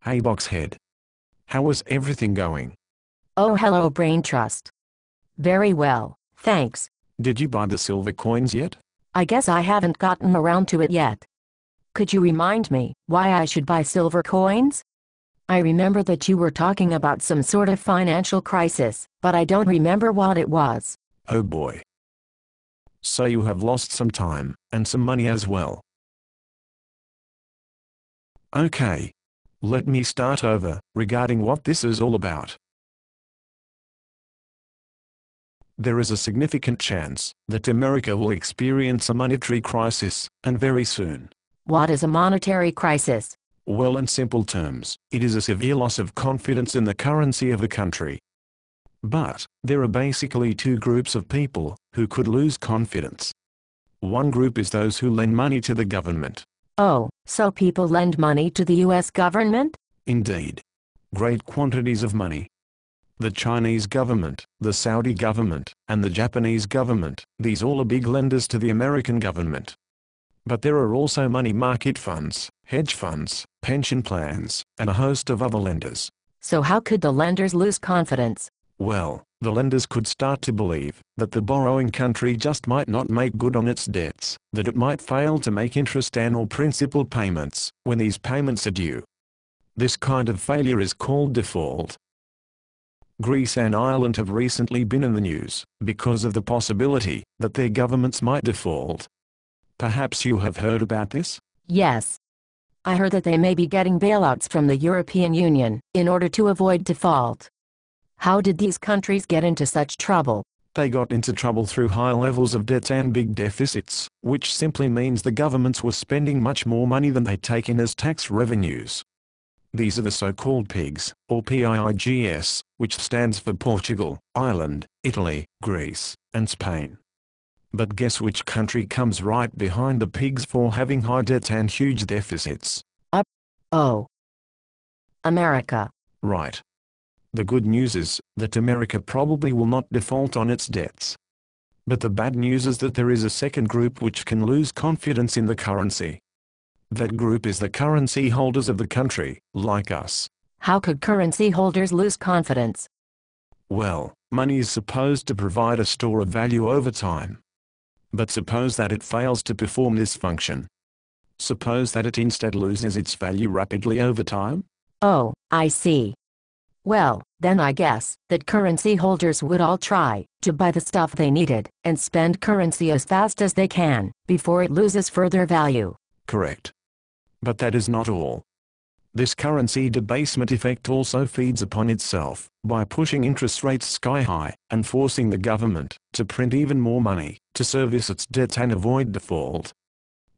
Hey Boxhead. How is everything going? Oh, hello, Brain Trust. Very well, thanks. Did you buy the silver coins yet? I guess I haven't gotten around to it yet. Could you remind me why I should buy silver coins? I remember that you were talking about some sort of financial crisis, but I don't remember what it was. Oh boy. So you have lost some time, and some money as well. Okay. Let me start over, regarding what this is all about. There is a significant chance that America will experience a monetary crisis, and very soon. What is a monetary crisis? Well, in simple terms, it is a severe loss of confidence in the currency of a country. But, there are basically two groups of people who could lose confidence. One group is those who lend money to the government. Oh, so people lend money to the US government? Indeed. Great quantities of money. The Chinese government, the Saudi government, and the Japanese government, these all are big lenders to the American government. But there are also money market funds, hedge funds, pension plans, and a host of other lenders. So how could the lenders lose confidence? Well, the lenders could start to believe that the borrowing country just might not make good on its debts, that it might fail to make interest and/or principal payments when these payments are due. This kind of failure is called default. Greece and Ireland have recently been in the news because of the possibility that their governments might default. Perhaps you have heard about this? Yes. I heard that they may be getting bailouts from the European Union in order to avoid default. How did these countries get into such trouble? They got into trouble through high levels of debt and big deficits, which simply means the governments were spending much more money than they take in as tax revenues. These are the so-called PIGS, or PIIGS, which stands for Portugal, Ireland, Italy, Greece, and Spain. But guess which country comes right behind the PIGS for having high debts and huge deficits? Oh. America. Right. The good news is that America probably will not default on its debts. But the bad news is that there is a second group which can lose confidence in the currency. That group is the currency holders of the country, like us. How could currency holders lose confidence? Well, money is supposed to provide a store of value over time. But suppose that it fails to perform this function. Suppose that it instead loses its value rapidly over time? Oh, I see. Well, then I guess that currency holders would all try to buy the stuff they needed and spend currency as fast as they can before it loses further value. Correct. But that is not all. This currency debasement effect also feeds upon itself by pushing interest rates sky high and forcing the government to print even more money to service its debts and avoid default.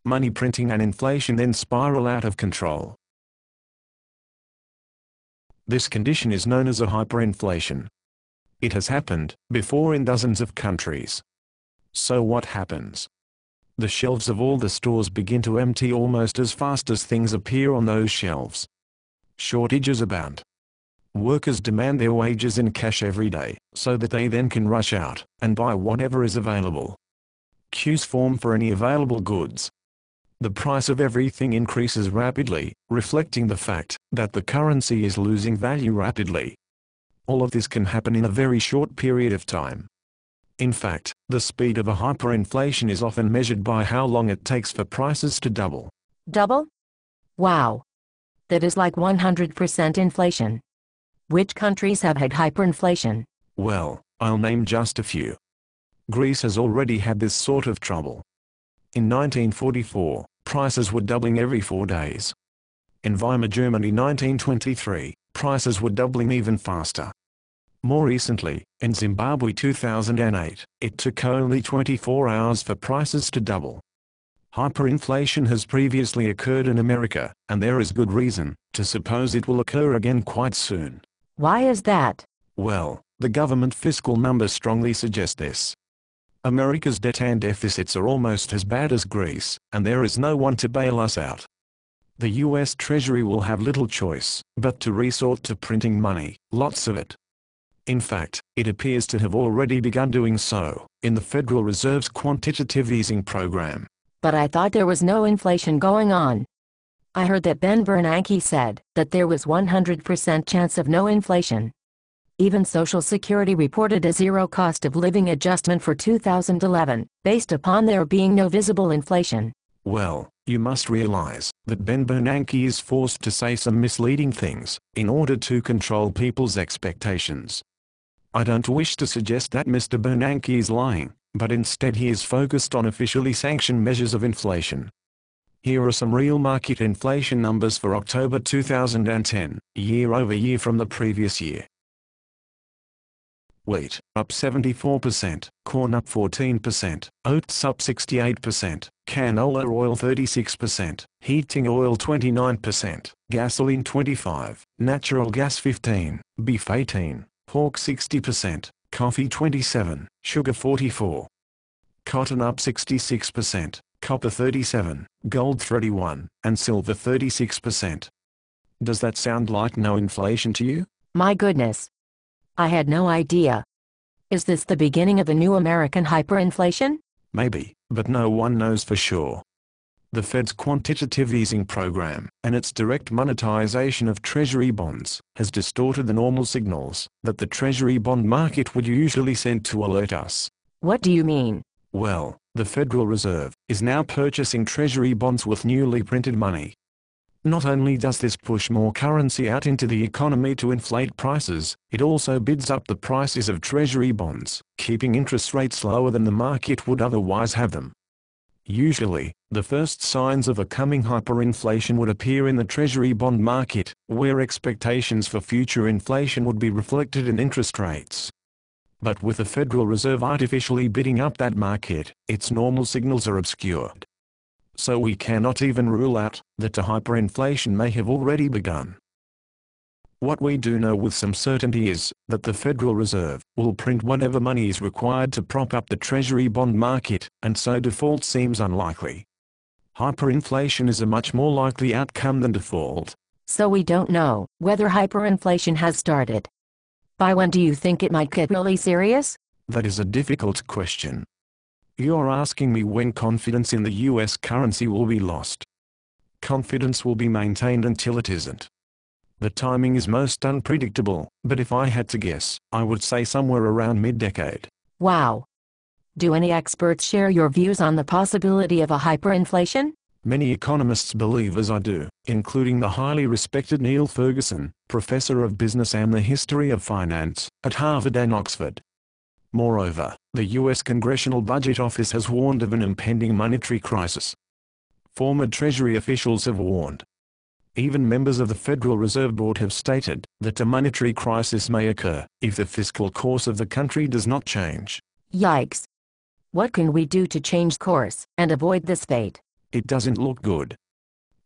Money printing and inflation then spiral out of control. This condition is known as a hyperinflation. It has happened before in dozens of countries. So what happens? The shelves of all the stores begin to empty almost as fast as things appear on those shelves. Shortages abound. Workers demand their wages in cash every day, so that they then can rush out and buy whatever is available. Queues form for any available goods. The price of everything increases rapidly, reflecting the fact that the currency is losing value rapidly. All of this can happen in a very short period of time. In fact, the speed of a hyperinflation is often measured by how long it takes for prices to double. Double? Wow. That is like 100% inflation. Which countries have had hyperinflation? Well, I'll name just a few. Greece has already had this sort of trouble. In 1944, prices were doubling every 4 days. In Weimar Germany 1923, prices were doubling even faster. More recently, in Zimbabwe 2008, it took only 24 hours for prices to double. Hyperinflation has previously occurred in America, and there is good reason to suppose it will occur again quite soon. Why is that? Well, the government fiscal numbers strongly suggest this. America's debt and deficits are almost as bad as Greece, and there is no one to bail us out. The US Treasury will have little choice but to resort to printing money, lots of it. In fact, it appears to have already begun doing so in the Federal Reserve's quantitative easing program. But I thought there was no inflation going on. I heard that Ben Bernanke said that there was 100% chance of no inflation. Even Social Security reported a zero cost of living adjustment for 2011, based upon there being no visible inflation. Well, you must realize that Ben Bernanke is forced to say some misleading things in order to control people's expectations. I don't wish to suggest that Mr. Bernanke is lying, but instead he is focused on officially sanctioned measures of inflation. Here are some real market inflation numbers for October 2010, year over year from the previous year. Wheat, up 74%, corn up 14%, oats up 68%, canola oil 36%, heating oil 29%, gasoline 25%, natural gas 15%, beef 18%, pork 60%, coffee 27%, sugar 44%. Cotton up 66%, copper 37%, gold 31%, and silver 36%. Does that sound like no inflation to you? My goodness. I had no idea. Is this the beginning of a new American hyperinflation? Maybe, but no one knows for sure. The Fed's quantitative easing program, and its direct monetization of Treasury bonds, has distorted the normal signals that the Treasury bond market would usually send to alert us. What do you mean? Well, the Federal Reserve is now purchasing Treasury bonds with newly printed money. Not only does this push more currency out into the economy to inflate prices, it also bids up the prices of Treasury bonds, keeping interest rates lower than the market would otherwise have them. Usually, the first signs of a coming hyperinflation would appear in the Treasury bond market, where expectations for future inflation would be reflected in interest rates. But with the Federal Reserve artificially bidding up that market, its normal signals are obscured. So we cannot even rule out that a hyperinflation may have already begun. What we do know with some certainty is that the Federal Reserve will print whatever money is required to prop up the Treasury bond market, and so default seems unlikely. Hyperinflation is a much more likely outcome than default. So we don't know whether hyperinflation has started. By when do you think it might get really serious? That is a difficult question. You're asking me when confidence in the US currency will be lost. Confidence will be maintained until it isn't. The timing is most unpredictable, but if I had to guess, I would say somewhere around mid-decade. Wow. Do any experts share your views on the possibility of a hyperinflation? Many economists believe as I do, including the highly respected Neil Ferguson, professor of business and the history of finance, at Harvard and Oxford. Moreover, the U.S. Congressional Budget Office has warned of an impending monetary crisis. Former Treasury officials have warned. Even members of the Federal Reserve Board have stated that a monetary crisis may occur if the fiscal course of the country does not change. Yikes. What can we do to change course and avoid this fate? It doesn't look good.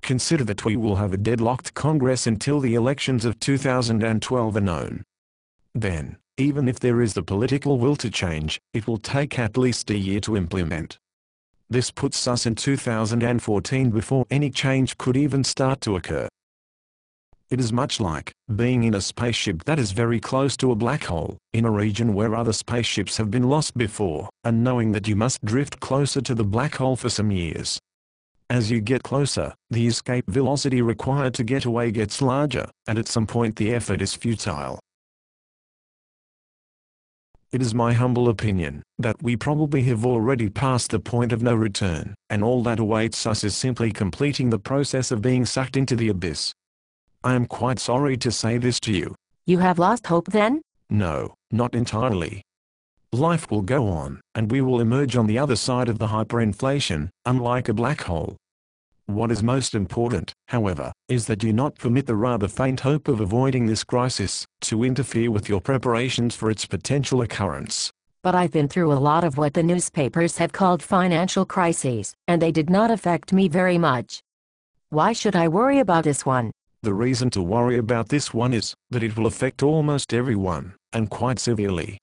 Consider that we will have a deadlocked Congress until the elections of 2012 are known. Then, even if there is the political will to change, it will take at least a year to implement. This puts us in 2014 before any change could even start to occur. It is much like being in a spaceship that is very close to a black hole, in a region where other spaceships have been lost before, and knowing that you must drift closer to the black hole for some years. As you get closer, the escape velocity required to get away gets larger, and at some point the effort is futile. It is my humble opinion that we probably have already passed the point of no return, and all that awaits us is simply completing the process of being sucked into the abyss. I am quite sorry to say this to you. You have lost hope then? No, not entirely. Life will go on, and we will emerge on the other side of the hyperinflation, unlike a black hole. What is most important, however, is that you not permit the rather faint hope of avoiding this crisis to interfere with your preparations for its potential occurrence. But I've been through a lot of what the newspapers have called financial crises, and they did not affect me very much. Why should I worry about this one? The reason to worry about this one is that it will affect almost everyone, and quite severely.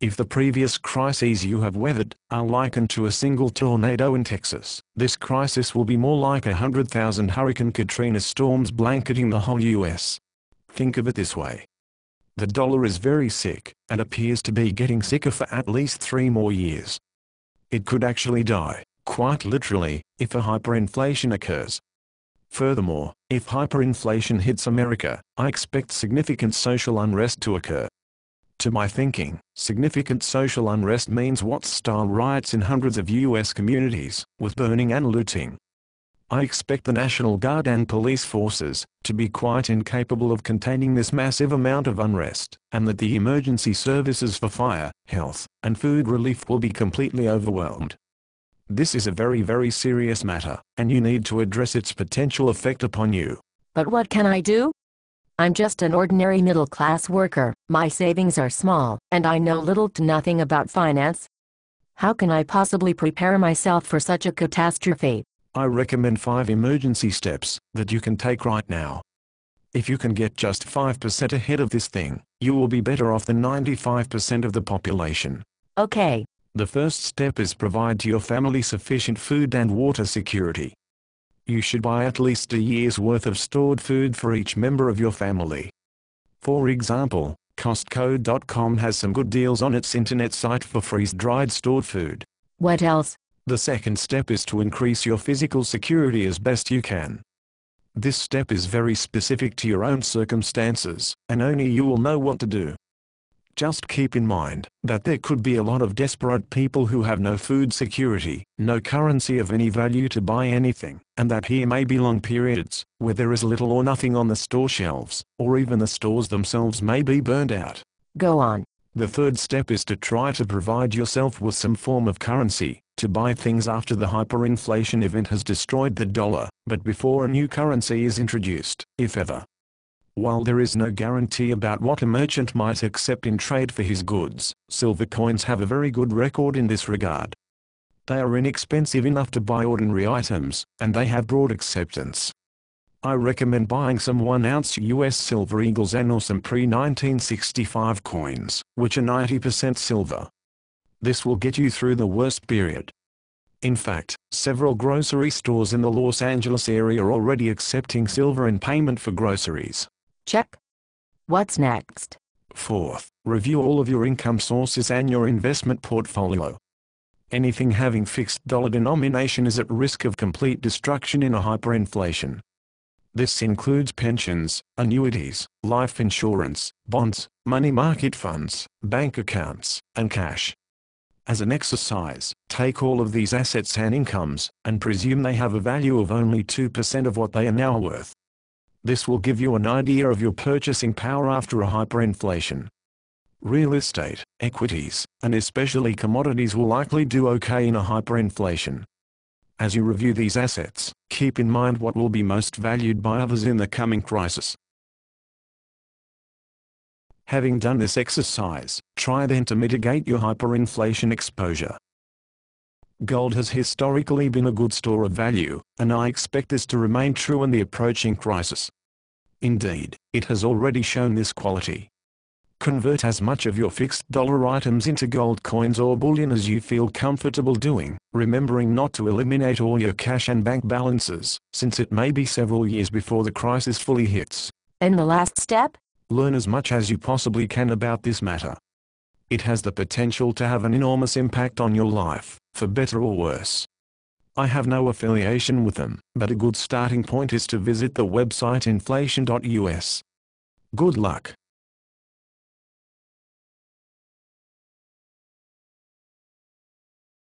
If the previous crises you have weathered are likened to a single tornado in Texas, this crisis will be more like 100,000 Hurricane Katrina storms blanketing the whole U.S. Think of it this way. The dollar is very sick, and appears to be getting sicker for at least 3 more years. It could actually die, quite literally, if a hyperinflation occurs. Furthermore, if hyperinflation hits America, I expect significant social unrest to occur. To my thinking, significant social unrest means Watts-style riots in hundreds of U.S. communities, with burning and looting. I expect the National Guard and police forces to be quite incapable of containing this massive amount of unrest, and that the emergency services for fire, health, and food relief will be completely overwhelmed. This is a very, very serious matter, and you need to address its potential effect upon you. But what can I do? I'm just an ordinary middle-class worker, my savings are small, and I know little to nothing about finance. How can I possibly prepare myself for such a catastrophe? I recommend 5 emergency steps that you can take right now. If you can get just 5% ahead of this thing, you will be better off than 95% of the population. Okay. The first step is provide to your family sufficient food and water security. You should buy at least a year's worth of stored food for each member of your family. For example, Costco.com has some good deals on its internet site for freeze-dried stored food. What else? The second step is to increase your physical security as best you can. This step is very specific to your own circumstances, and only you will know what to do. Just keep in mind that there could be a lot of desperate people who have no food security, no currency of any value to buy anything, and that here may be long periods where there is little or nothing on the store shelves, or even the stores themselves may be burned out. Go on. The third step is to try to provide yourself with some form of currency to buy things after the hyperinflation event has destroyed the dollar, but before a new currency is introduced, if ever. While there is no guarantee about what a merchant might accept in trade for his goods, silver coins have a very good record in this regard. They are inexpensive enough to buy ordinary items, and they have broad acceptance. I recommend buying some 1-ounce US Silver Eagles and or some pre-1965 coins, which are 90% silver. This will get you through the worst period. In fact, several grocery stores in the Los Angeles area are already accepting silver in payment for groceries. Check. What's next? Fourth, review all of your income sources and your investment portfolio. Anything having fixed dollar denomination is at risk of complete destruction in a hyperinflation. This includes pensions, annuities, life insurance, bonds, money market funds, bank accounts, and cash. As an exercise, take all of these assets and incomes, and presume they have a value of only 2% of what they are now worth. This will give you an idea of your purchasing power after a hyperinflation. Real estate, equities, and especially commodities will likely do okay in a hyperinflation. As you review these assets, keep in mind what will be most valued by others in the coming crisis. Having done this exercise, try then to mitigate your hyperinflation exposure. Gold has historically been a good store of value, and I expect this to remain true in the approaching crisis. Indeed, it has already shown this quality. Convert as much of your fixed dollar items into gold coins or bullion as you feel comfortable doing, remembering not to eliminate all your cash and bank balances, since it may be several years before the crisis fully hits. And the last step? Learn as much as you possibly can about this matter. It has the potential to have an enormous impact on your life, for better or worse. I have no affiliation with them, but a good starting point is to visit the website inflation.us. Good luck.